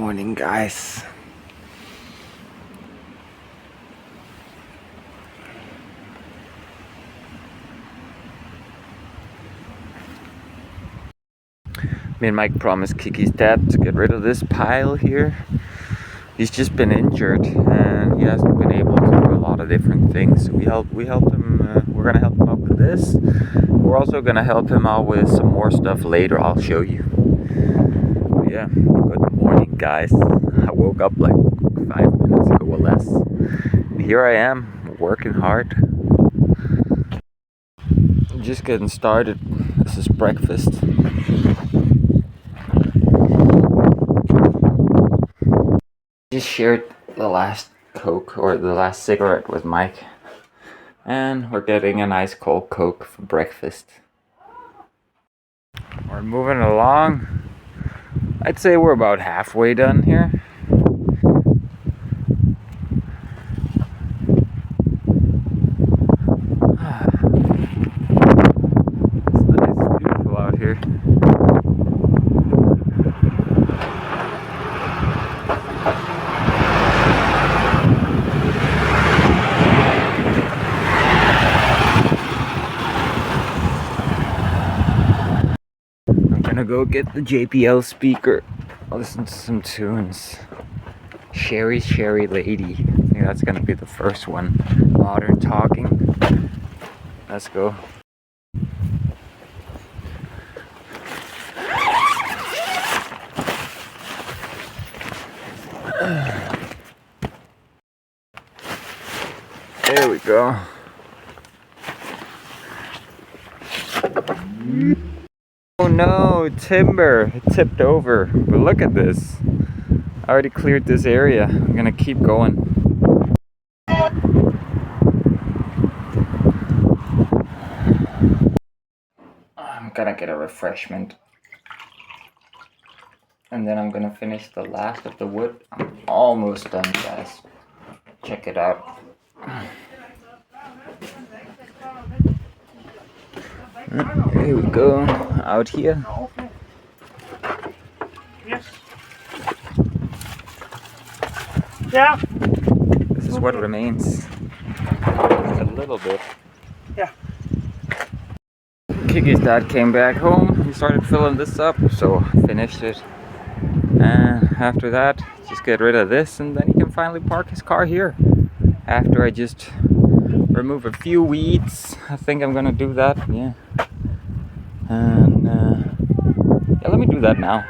morning, guys. Me and Mike promised Kiki's dad to get rid of this pile here. He's just been injured and he hasn't been able to do a lot of different things. So we helped him. We're gonna help him out with this. We're also gonna help him out with some more stuff later. I'll show you. But yeah, good morning, guys. I woke up like 5 minutes ago or less. And here I am, working hard. I'm just getting started. This is breakfast. Just shared the last Coke or the last cigarette with Mike, and we're getting a nice cold Coke for breakfast. We're moving along. I'd say we're about halfway done here. It's nice, it's beautiful out here. Gonna go get the JBL speaker, listen to some tunes. Sherry Lady, I think that's gonna be the first one. Modern Talking. Let's go. There we go. Oh no, timber! It tipped over. But look at this. I already cleared this area. I'm gonna keep going. I'm gonna get a refreshment. And then I'm gonna finish the last of the wood. I'm almost done, guys. Check it out. Here we go, out here. Yes. Yeah. This is what remains. Just a little bit. Yeah. Kiki's dad came back home. He started filling this up, so I finished it. And after that, just get rid of this, and then he can finally park his car here. After I just remove a few weeds, I think I'm gonna do that. Yeah. And yeah, let me do that now.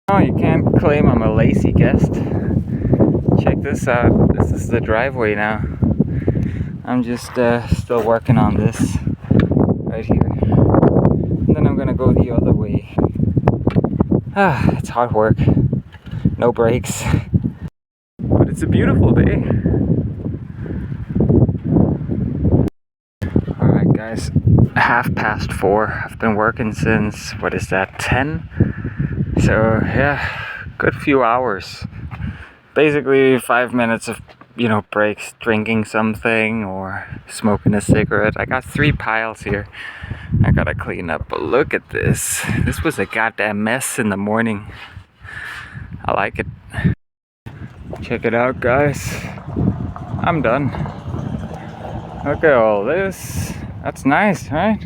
Oh, you can't claim I'm a lazy guest. Check this out. This is the driveway now. I'm just still working on this right here. And then I'm gonna go the other way. It's hard work. No breaks. But it's a beautiful day. Alright guys, 4:30. I've been working since, what is that, 10? So yeah, good few hours. Basically 5 minutes of, breaks, drinking something or smoking a cigarette. I got 3 piles here I gotta clean up, but look at this. This was a goddamn mess in the morning. I like it. Check it out, guys. I'm done. Look at all this. That's nice, right?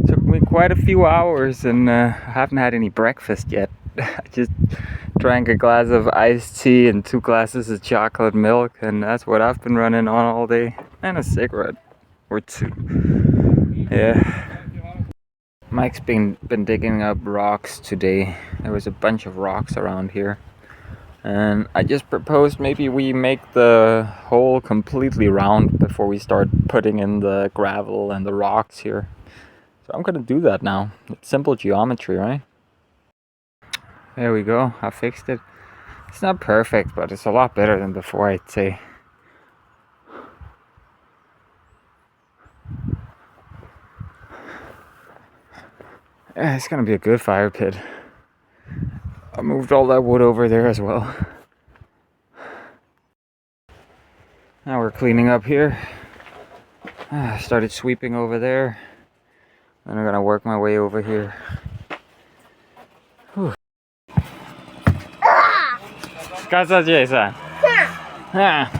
Took me quite a few hours, and I haven't had any breakfast yet. I just drank a glass of iced tea and 2 glasses of chocolate milk, and that's what I've been running on all day. And a cigarette or 2. Yeah. Mike's been digging up rocks today. There was a bunch of rocks around here. And I just proposed maybe we make the hole completely round before we start putting in the gravel and the rocks here. So I'm gonna do that now. It's simple geometry, right? There we go, I fixed it. It's not perfect, but it's a lot better than before, I'd say. Yeah, it's gonna be a good fire pit. I moved all that wood over there as well. Now we're cleaning up here. I started sweeping over there. Then I'm gonna work my way over here. Whew. 가자 제이사. 아. 아.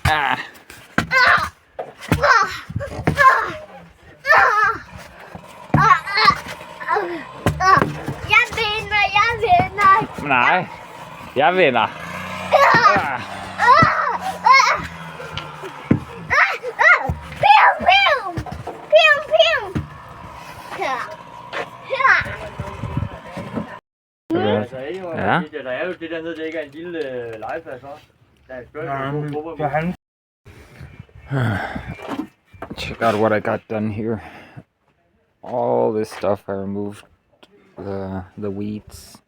아. Nej. Jeg vinder. Ja. Der er jo det der nede, det ikke er en lille legeplads også. Der er et spørgsmål, Check out what I got done here. All this stuff I removed, the weeds,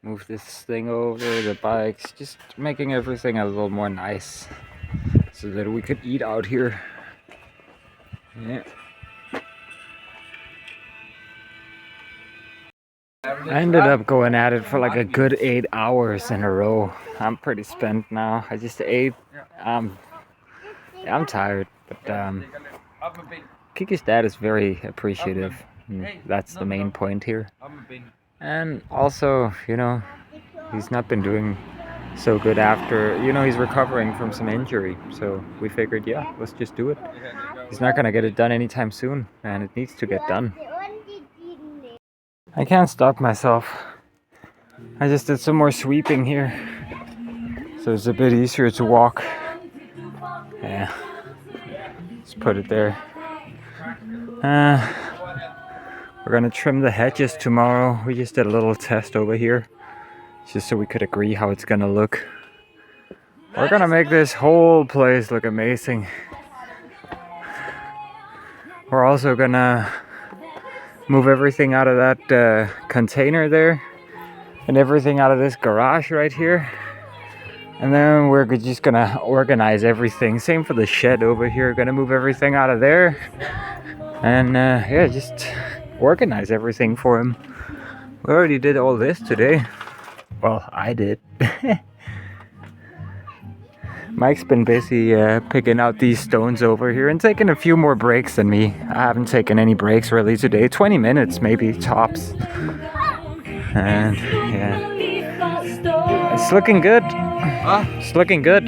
moved this thing over, the bikes, just making everything a little more nice so that we could eat out here. Yeah. I ended up going at it for like a good 8 hours in a row. I'm pretty spent now. I just ate. I'm tired, but Kiki's dad is very appreciative. That's the main point here. And also, you know, he's not been doing so good after, you know, he's recovering from some injury. So we figured, yeah, let's just do it. He's not gonna get it done anytime soon, and it needs to get done. I can't stop myself. I just did some more sweeping here, so it's a bit easier to walk. Yeah, let's put it there. We're gonna trim the hedges tomorrow. We just did a little test over here, just so we could agree how it's gonna look. We're gonna make this whole place look amazing. We're also gonna move everything out of that container there and everything out of this garage right here, and then we're just gonna organize everything. Same for the shed over here. Gonna move everything out of there and yeah, just organize everything for him. We already did all this today. Well, I did. Mike's been busy picking out these stones over here and taking a few more breaks than me. I haven't taken any breaks really today. 20 minutes maybe, tops. And yeah, it's looking good. It's looking good.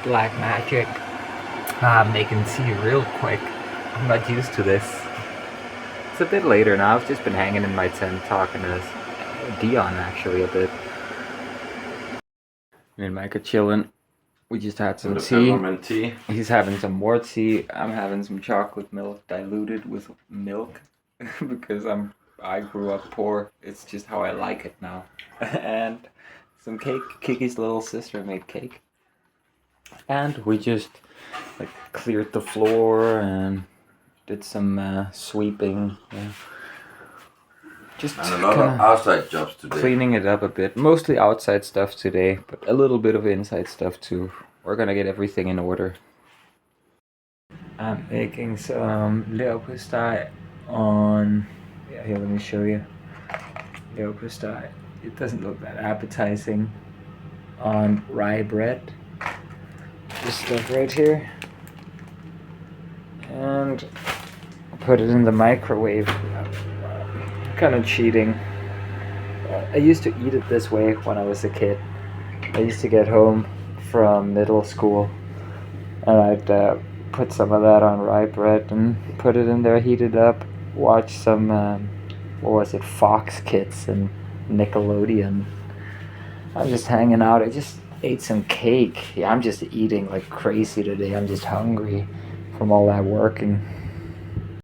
Black magic. I'm making tea real quick. I'm not used to this. It's a bit later now. I've just been hanging in my tent talking to Dion actually a bit. Me and Mike are chilling. We just had some tea. He's having some more tea. I'm having some chocolate milk diluted with milk because I grew up poor. It's just how I like it now. And some cake. Kiki's little sister made cake. And we just like cleared the floor and did some sweeping. Yeah. Just and a lot of outside jobs today. Cleaning it up a bit. Mostly outside stuff today, but a little bit of inside stuff too. We're gonna get everything in order. I'm making some leverpostej on... Yeah, here, let me show you. Leverpostej. It doesn't look that appetizing. On rye bread. This stuff right here. And put it in the microwave. Kind of cheating. I used to eat it this way when I was a kid. I used to get home from middle school and I'd put some of that on rye bread and put it in there, heat it up, watch some what was it, Fox Kids and Nickelodeon. I'm just hanging out. I just ate some cake. Yeah, I'm just eating like crazy today. I'm just hungry from all that working.